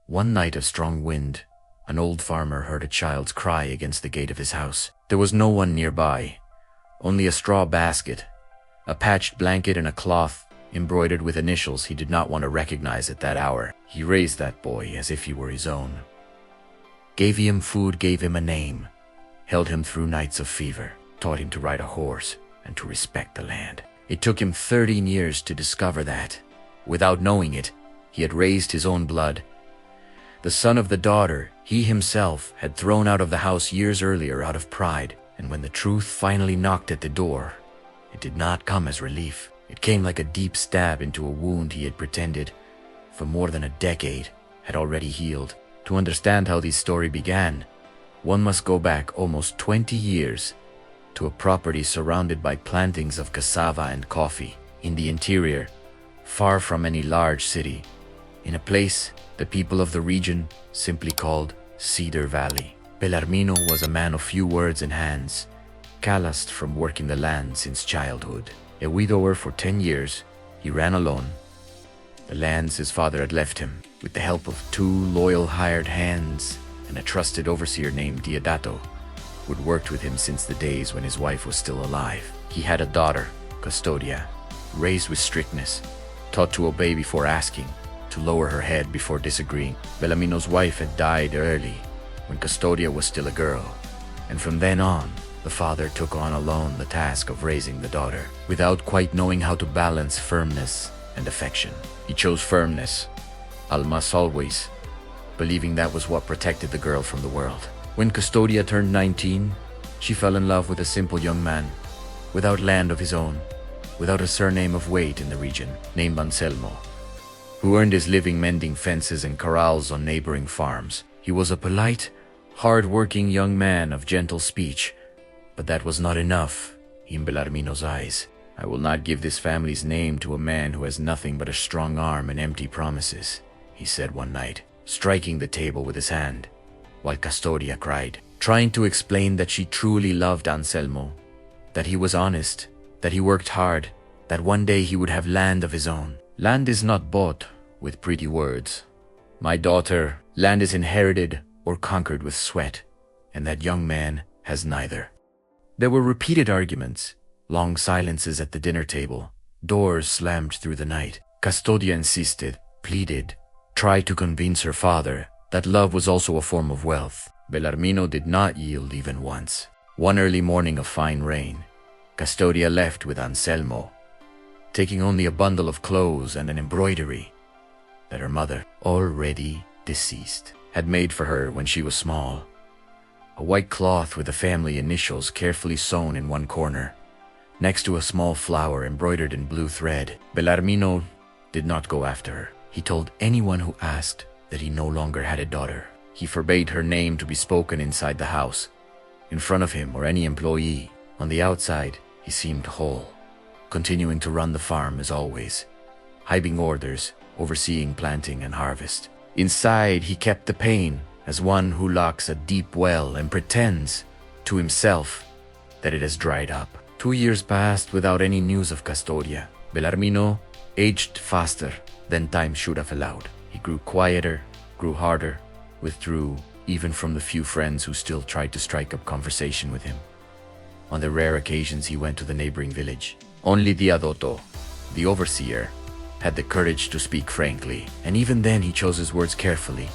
One night of strong wind, an old farmer heard a child's cry against the gate of his house. There was no one nearby, only a straw basket, a patched blanket and a cloth embroidered with initials he did not want to recognize at that hour. He raised that boy as if he were his own. Gave him food, gave him a name, held him through nights of fever, taught him to ride a horse and to respect the land. It took him 13 years to discover that. Without knowing it, he had raised his own blood. The son of the daughter he himself had thrown out of the house years earlier out of pride, and when the truth finally knocked at the door, it did not come as relief. It came like a deep stab into a wound he had pretended, for more than a decade, had already healed. To understand how this story began, one must go back almost 20 years to a property surrounded by plantings of cassava and coffee in the interior, far from any large city, in a place the people of the region simply called Cedar Valley. Bellarmino was a man of few words and hands, calloused from working the land since childhood. A widower for 10 years, he ran alone the lands his father had left him, with the help of 2 loyal hired hands and a trusted overseer named Diodato, who had worked with him since the days when his wife was still alive. He had a daughter, Custodia, raised with strictness, taught to obey before asking, to lower her head before disagreeing. Bellarmino's wife had died early, when Custodia was still a girl, and from then on, the father took on alone the task of raising the daughter, without quite knowing how to balance firmness and affection. He chose firmness, almas always, believing that was what protected the girl from the world. When Custodia turned 19, she fell in love with a simple young man, without land of his own, without a surname of weight in the region, named Anselmo, who earned his living mending fences and corrals on neighboring farms. He was a polite, hard-working young man of gentle speech, but that was not enough in Bellarmino's eyes. "I will not give this family's name to a man who has nothing but a strong arm and empty promises," he said one night, striking the table with his hand, while Custodia cried, trying to explain that she truly loved Anselmo, that he was honest, that he worked hard, that one day he would have land of his own. "Land is not bought with pretty words. My daughter, land is inherited or conquered with sweat, and that young man has neither." There were repeated arguments, long silences at the dinner table, doors slammed through the night. Custodia insisted, pleaded, tried to convince her father that love was also a form of wealth. Bellarmino did not yield even once. One early morning of fine rain, Custodia left with Anselmo, taking only a bundle of clothes and an embroidery that her mother, already deceased, had made for her when she was small. A white cloth with the family initials carefully sewn in one corner, next to a small flower embroidered in blue thread. Bellarmino did not go after her. He told anyone who asked that he no longer had a daughter. He forbade her name to be spoken inside the house, in front of him or any employee. On the outside, he seemed whole, continuing to run the farm as always, hiving orders, overseeing planting and harvest. Inside, he kept the pain as one who locks a deep well and pretends to himself that it has dried up. 2 years passed without any news of Custodia. Bellarmino aged faster than time should have allowed. He grew quieter, grew harder, withdrew even from the few friends who still tried to strike up conversation with him. On the rare occasions he went to the neighboring village, only Diodato, the overseer, had the courage to speak frankly, and even then he chose his words carefully,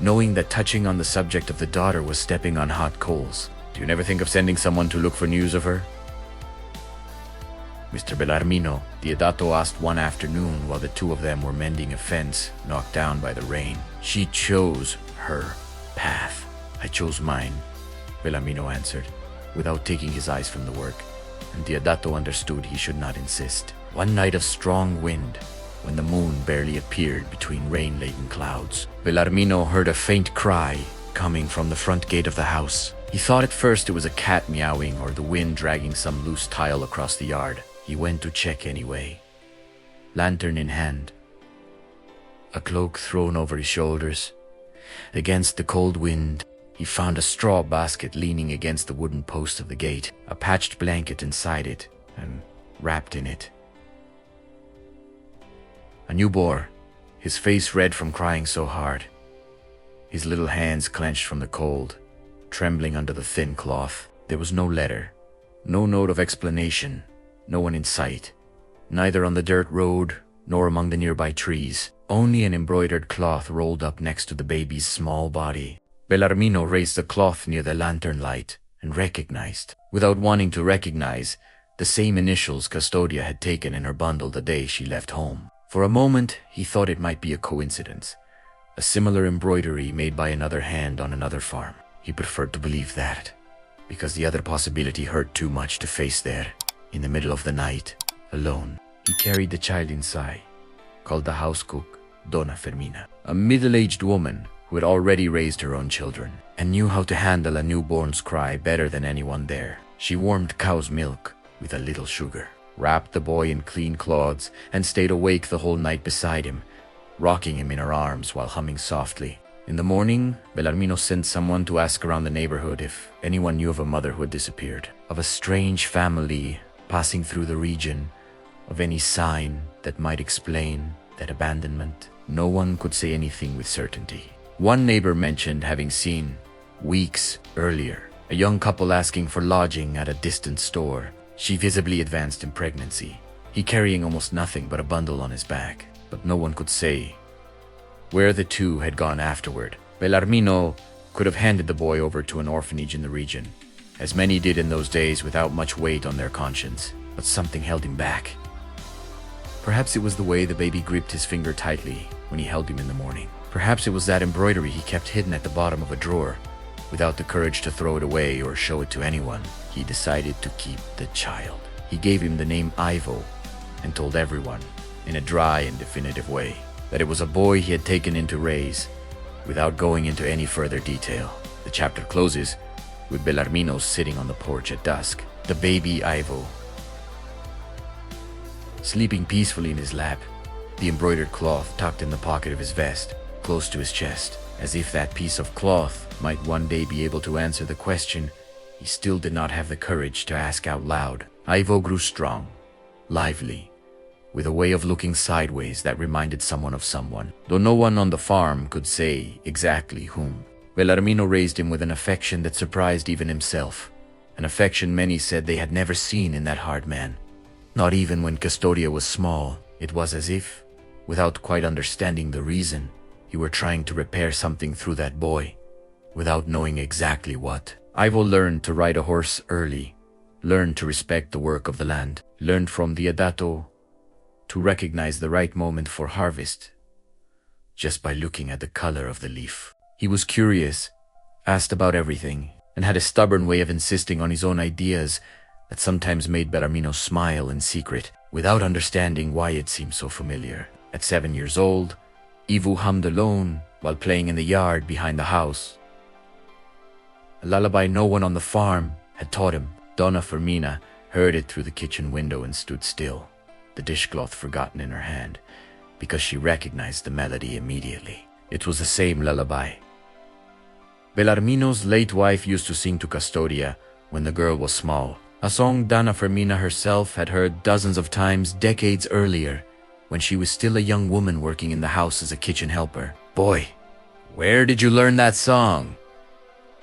knowing that touching on the subject of the daughter was stepping on hot coals. "Do you never think of sending someone to look for news of her, Mr. Bellarmino?" Diodato asked one afternoon while the two of them were mending a fence knocked down by the rain. "She chose her path. I chose mine," Bellarmino answered, without taking his eyes from the work, and Diodato understood he should not insist. One night of strong wind, when the moon barely appeared between rain-laden clouds, Bellarmino heard a faint cry coming from the front gate of the house. He thought at first it was a cat meowing or the wind dragging some loose tile across the yard. He went to check anyway, lantern in hand, a cloak thrown over his shoulders. Against the cold wind, he found a straw basket leaning against the wooden post of the gate, a patched blanket inside it, and wrapped in it a newborn, his face red from crying so hard. his little hands clenched from the cold, trembling under the thin cloth. There was no letter, no note of explanation, no one in sight, neither on the dirt road nor among the nearby trees. Only an embroidered cloth rolled up next to the baby's small body. Bellarmino raised the cloth near the lantern light and recognized, without wanting to recognize, the same initials Custodia had taken in her bundle the day she left home. For a moment, he thought it might be a coincidence, a similar embroidery made by another hand on another farm. He preferred to believe that, because the other possibility hurt too much to face there, in the middle of the night, alone. He carried the child inside, called the house cook Donna Fermina, a middle-aged woman who had already raised her own children and knew how to handle a newborn's cry better than anyone there. She warmed cow's milk with a little sugar, wrapped the boy in clean cloths, and stayed awake the whole night beside him, rocking him in her arms while humming softly. In the morning, Bellarmino sent someone to ask around the neighborhood if anyone knew of a mother who had disappeared, of a strange family passing through the region, of any sign that might explain that abandonment. No one could say anything with certainty. One neighbor mentioned having seen, weeks earlier, a young couple asking for lodging at a distant store. She visibly advanced in pregnancy, he carrying almost nothing but a bundle on his back. But no one could say where the two had gone afterward. Bellarmino could have handed the boy over to an orphanage in the region, as many did in those days without much weight on their conscience. But something held him back. Perhaps it was the way the baby gripped his finger tightly when he held him in the morning. Perhaps it was that embroidery he kept hidden at the bottom of a drawer, without the courage to throw it away or show it to anyone. He decided to keep the child. He gave him the name Ivo and told everyone, in a dry and definitive way, that it was a boy he had taken in to raise, without going into any further detail. The chapter closes with Bellarmino sitting on the porch at dusk, the baby Ivo sleeping peacefully in his lap, the embroidered cloth tucked in the pocket of his vest, close to his chest, as if that piece of cloth might one day be able to answer the question he still did not have the courage to ask out loud. Ivo grew strong, lively, with a way of looking sideways that reminded someone of someone, though no one on the farm could say exactly whom. Bellarmino raised him with an affection that surprised even himself, an affection many said they had never seen in that hard man. Not even when Custodia was small. It was as if, without quite understanding the reason, he were trying to repair something through that boy, without knowing exactly what. Ivo learned to ride a horse early, learned to respect the work of the land, learned from the Adato to recognize the right moment for harvest, just by looking at the color of the leaf. He was curious, asked about everything, and had a stubborn way of insisting on his own ideas that sometimes made Bellarmino smile in secret, without understanding why it seemed so familiar. At 7 years old, Ivo hummed alone while playing in the yard behind the house, a lullaby no one on the farm had taught him. Donna Fermina heard it through the kitchen window and stood still, the dishcloth forgotten in her hand, because she recognized the melody immediately. It was the same lullaby Bellarmino's late wife used to sing to Custodia when the girl was small, a song Donna Fermina herself had heard dozens of times decades earlier, when she was still a young woman working in the house as a kitchen helper. "Boy, where did you learn that song?"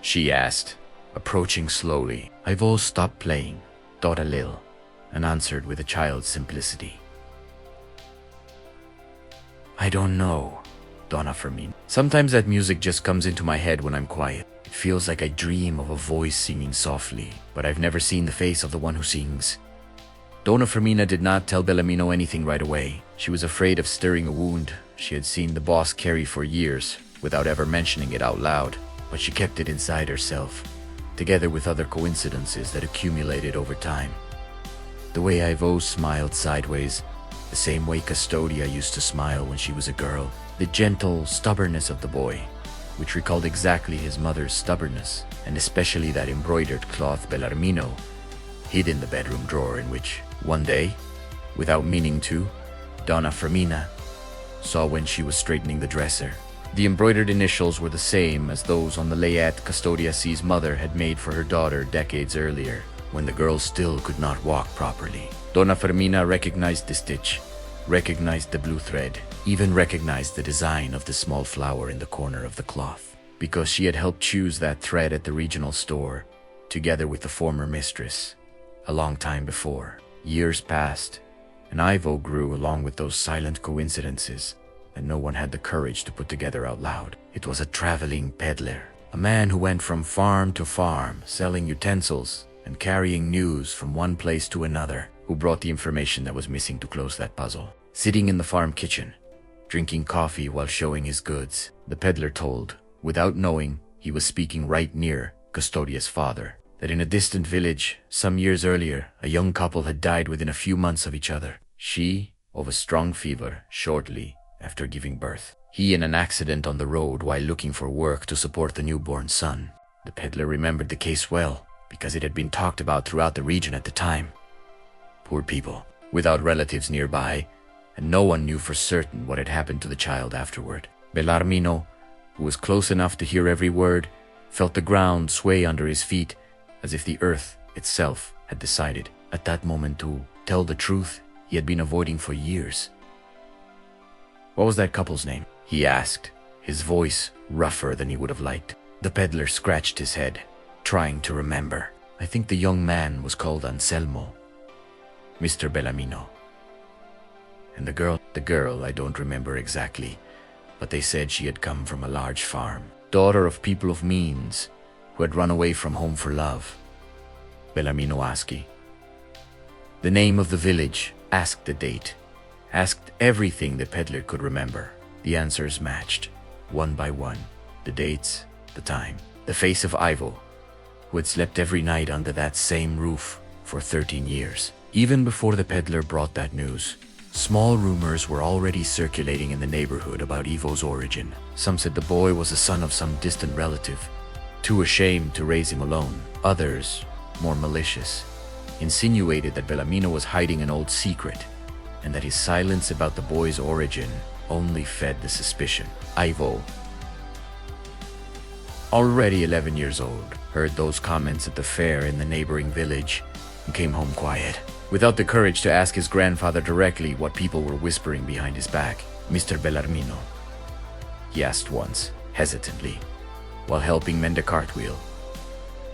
she asked, approaching slowly. Ivo stopped playing, thought a little, and answered with a child's simplicity. "I don't know, Donna Fermina. Sometimes that music just comes into my head when I'm quiet. It feels like I dream of a voice singing softly, but I've never seen the face of the one who sings." Donna Fermina did not tell Bellarmino anything right away. She was afraid of stirring a wound she had seen the boss carry for years without ever mentioning it out loud, but she kept it inside herself, together with other coincidences that accumulated over time. The way Ivo smiled sideways, the same way Custodia used to smile when she was a girl, the gentle stubbornness of the boy, which recalled exactly his mother's stubbornness, and especially that embroidered cloth Bellarmino hid in the bedroom drawer in which, one day, without meaning to, Donna Fermina saw when she was straightening the dresser. The embroidered initials were the same as those on the layette Custodia C's mother had made for her daughter decades earlier, when the girl still could not walk properly. Donna Fermina recognized the stitch, recognized the blue thread, even recognized the design of the small flower in the corner of the cloth. because she had helped choose that thread at the regional store, together with the former mistress, a long time before. Years passed, and Ivo grew along with those silent coincidences that no one had the courage to put together out loud. It was a traveling peddler, a man who went from farm to farm, selling utensils and carrying news from one place to another, who brought the information that was missing to close that puzzle. Sitting in the farm kitchen, drinking coffee while showing his goods, the peddler told, without knowing he was speaking right near Custodia's father, that in a distant village, some years earlier, a young couple had died within a few months of each other. She of a strong fever shortly after giving birth. He in an accident on the road while looking for work to support the newborn son. The peddler remembered the case well, because it had been talked about throughout the region at the time. Poor people, without relatives nearby, and no one knew for certain what had happened to the child afterward. Bellarmino, who was close enough to hear every word, felt the ground sway under his feet, as if the earth itself had decided at that moment to tell the truth he had been avoiding for years. "What was that couple's name?" he asked, his voice rougher than he would have liked. The peddler scratched his head, trying to remember. "I think the young man was called Anselmo, Mr. Bellarmino. And the girl I don't remember exactly, but they said she had come from a large farm, daughter of people of means, who had run away from home for love." Bellarmino asked the name of the village, asked the date, asked everything the peddler could remember. The answers matched, one by one, the dates, the time, the face of Ivo, who had slept every night under that same roof for 13 years. Even before the peddler brought that news, small rumors were already circulating in the neighborhood about Ivo's origin. Some said the boy was the son of some distant relative, too ashamed to raise him alone. Others, more malicious, insinuated that Bellarmino was hiding an old secret, and that his silence about the boy's origin only fed the suspicion. Ivo, already 11 years old, heard those comments at the fair in the neighboring village and came home quiet, without the courage to ask his grandfather directly what people were whispering behind his back. "Mr. Bellarmino," he asked once, hesitantly, while helping mend a cartwheel,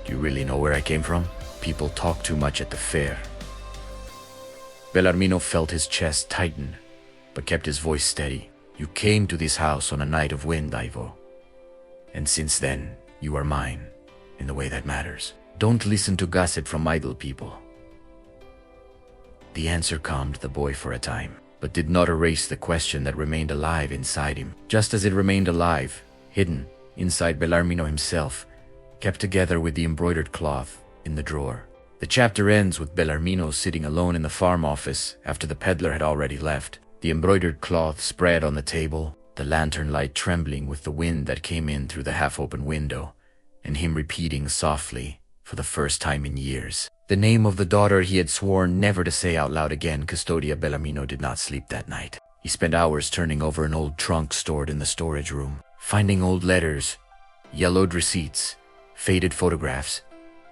"do you really know where I came from? People talk too much at the fair." Bellarmino felt his chest tighten, but kept his voice steady. "You came to this house on a night of wind, Ivo. And since then, you are mine, in the way that matters. Don't listen to gossip from idle people." The answer calmed the boy for a time, but did not erase the question that remained alive inside him, just as it remained alive, hidden inside Bellarmino himself, kept together with the embroidered cloth in the drawer. The chapter ends with Bellarmino sitting alone in the farm office after the peddler had already left, the embroidered cloth spread on the table, the lantern light trembling with the wind that came in through the half-open window, and him repeating softly, for the first time in years, the name of the daughter he had sworn never to say out loud again. Custodia Bellarmino did not sleep that night. He spent hours turning over an old trunk stored in the storage room, finding old letters, yellowed receipts, faded photographs,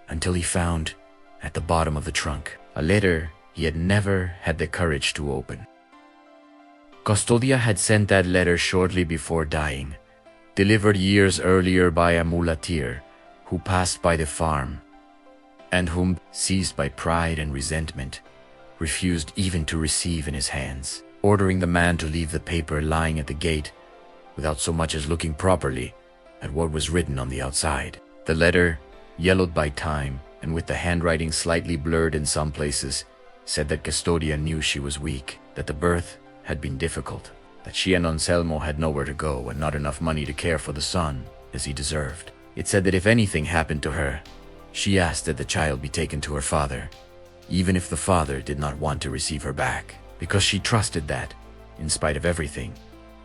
until he found, at the bottom of the trunk, a letter he had never had the courage to open. Custodia had sent that letter shortly before dying, delivered years earlier by a muleteer who passed by the farm, and whom, seized by pride and resentment, refused even to receive in his hands, ordering the man to leave the paper lying at the gate without so much as looking properly at what was written on the outside. The letter, yellowed by time and with the handwriting slightly blurred in some places, said that Custodia knew she was weak, that the birth had been difficult, that she and Anselmo had nowhere to go and not enough money to care for the son as he deserved. It said that if anything happened to her, she asked that the child be taken to her father, even if the father did not want to receive her back, because she trusted that, in spite of everything,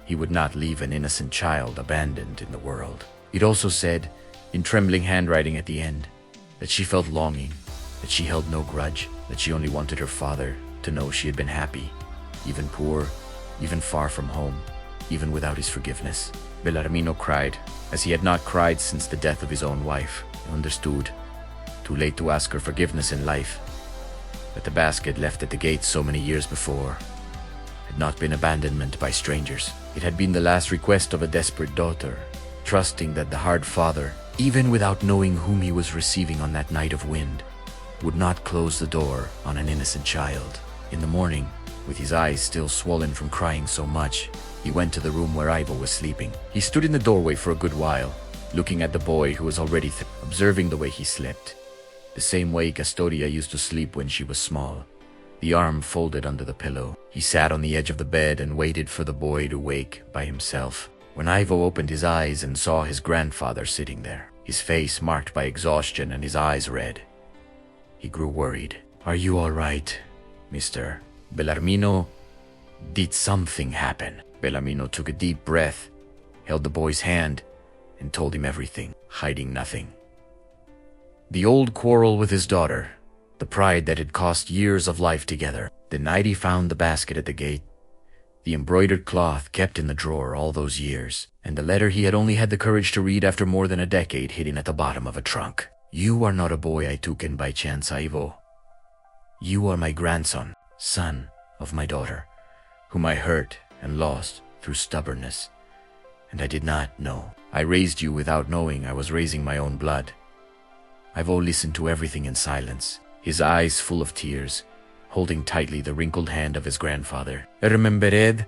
he would not leave an innocent child abandoned in the world. It also said, in trembling handwriting at the end, that she felt longing, that she held no grudge, that she only wanted her father to know she had been happy, even poor, even far from home, even without his forgiveness. Bellarmino cried, as he had not cried since the death of his own wife. He understood, too late to ask her forgiveness in life, that the basket left at the gate so many years before had not been abandonment by strangers. It had been the last request of a desperate daughter trusting that the hard father, even without knowing whom he was receiving on that night of wind, would not close the door on an innocent child. In the morning, with his eyes still swollen from crying so much, he went to the room where Ivo was sleeping. He stood in the doorway for a good while, looking at the boy who was already observing the way he slept. The same way Custodia used to sleep when she was small, the arm folded under the pillow. He sat on the edge of the bed and waited for the boy to wake by himself. When Ivo opened his eyes and saw his grandfather sitting there, his face marked by exhaustion and his eyes red, he grew worried. "Are you all right, Mr. Bellarmino? Did something happen?" Bellarmino took a deep breath, held the boy's hand, and told him everything, hiding nothing. The old quarrel with his daughter, the pride that had cost years of life together, the night he found the basket at the gate, the embroidered cloth kept in the drawer all those years, and the letter he had only had the courage to read after more than a decade hidden at the bottom of a trunk. "You are not a boy I took in by chance, Ivo. You are my grandson, son of my daughter, whom I hurt and lost through stubbornness. And I did not know. I raised you without knowing I was raising my own blood." Ivo listened to everything in silence, his eyes full of tears, holding tightly the wrinkled hand of his grandfather. He remembered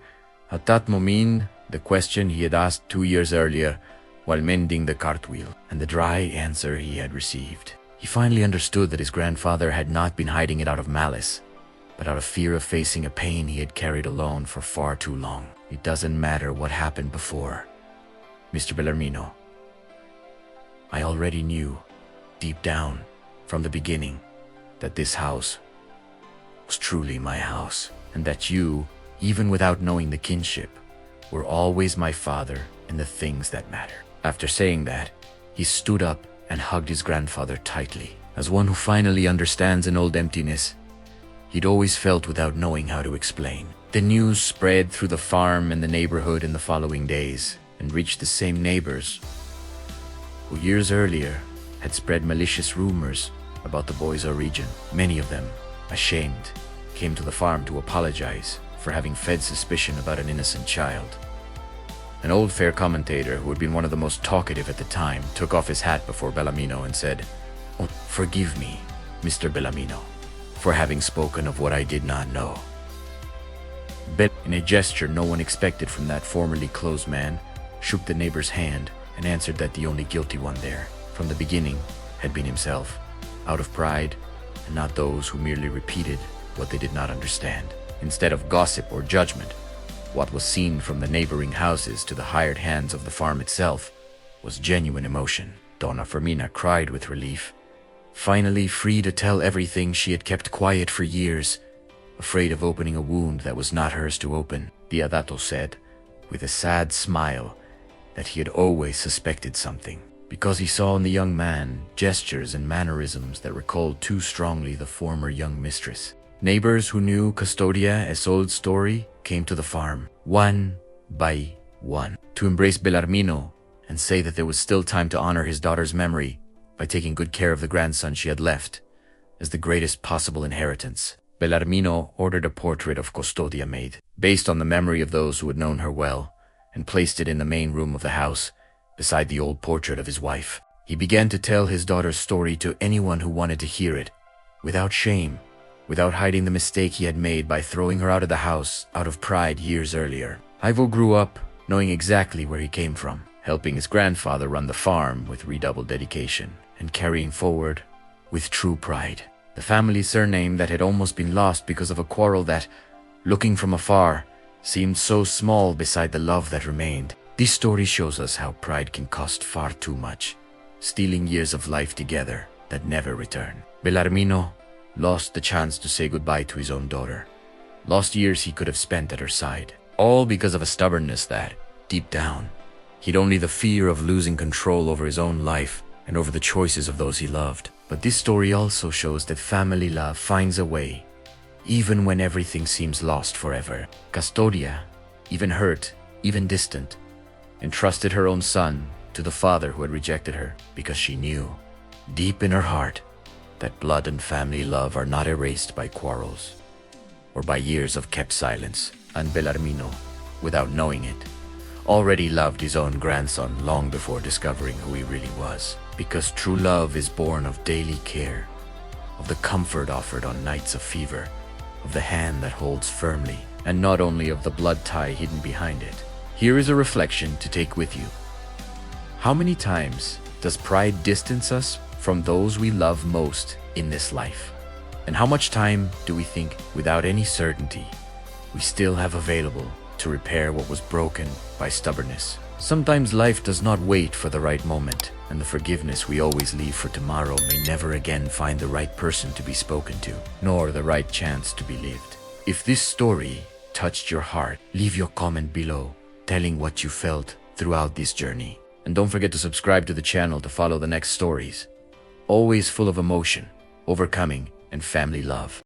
at that moment the question he had asked 2 years earlier while mending the cartwheel, and the dry answer he had received. He finally understood that his grandfather had not been hiding it out of malice, but out of fear of facing a pain he had carried alone for far too long. "It doesn't matter what happened before, Mr. Bellarmino. I already knew, deep down, from the beginning, that this house was truly my house, and that you, even without knowing the kinship, were always my father in the things that matter." After saying that, he stood up and hugged his grandfather tightly. As one who finally understands an old emptiness he'd always felt without knowing how to explain. The news spread through the farm and the neighborhood in the following days, and reached the same neighbors who years earlier had spread malicious rumors about the boy's origin. Many of them, ashamed, came to the farm to apologize for having fed suspicion about an innocent child. An old fair commentator, who had been one of the most talkative at the time, took off his hat before Bellarmino and said, "Oh, forgive me, Mr. Bellarmino, for having spoken of what I did not know." In a gesture no one expected from that formerly closed man, shook the neighbor's hand and answered that the only guilty one there, from the beginning, had been himself, out of pride, and not those who merely repeated what they did not understand. Instead of gossip or judgment, what was seen from the neighboring houses to the hired hands of the farm itself was genuine emotion. Donna Fermina cried with relief, finally free to tell everything she had kept quiet for years, afraid of opening a wound that was not hers to open. Diodato said, with a sad smile, that he had always suspected something, because he saw in the young man gestures and mannerisms that recalled too strongly the former young mistress. Neighbors who knew Custodia Isolde's story came to the farm, one by one, to embrace Bellarmino and say that there was still time to honor his daughter's memory by taking good care of the grandson she had left as the greatest possible inheritance. Bellarmino ordered a portrait of Custodia made, based on the memory of those who had known her well, and placed it in the main room of the house, beside the old portrait of his wife. He began to tell his daughter's story to anyone who wanted to hear it, without shame, without hiding the mistake he had made by throwing her out of the house out of pride years earlier. Ivo grew up knowing exactly where he came from, helping his grandfather run the farm with redoubled dedication, and carrying forward with true pride the family surname that had almost been lost because of a quarrel that, looking from afar, seemed so small beside the love that remained. This story shows us how pride can cost far too much, stealing years of life together that never return. Bellarmino lost the chance to say goodbye to his own daughter, lost years he could have spent at her side, all because of a stubbornness that, deep down, he'd only the fear of losing control over his own life and over the choices of those he loved. But this story also shows that family love finds a way, even when everything seems lost forever. Custodia, even hurt, even distant, entrusted her own son to the father who had rejected her, because she knew, deep in her heart, that blood and family love are not erased by quarrels or by years of kept silence. And Bellarmino, without knowing it, already loved his own grandson long before discovering who he really was. Because true love is born of daily care, of the comfort offered on nights of fever, of the hand that holds firmly, and not only of the blood tie hidden behind it. Here is a reflection to take with you. How many times does pride distance us from those we love most in this life? And how much time do we think, without any certainty, we still have available to repair what was broken by stubbornness? Sometimes life does not wait for the right moment, and the forgiveness we always leave for tomorrow may never again find the right person to be spoken to, nor the right chance to be lived. If this story touched your heart, leave your comment below, telling what you felt throughout this journey. And don't forget to subscribe to the channel to follow the next stories, always full of emotion, overcoming, and family love.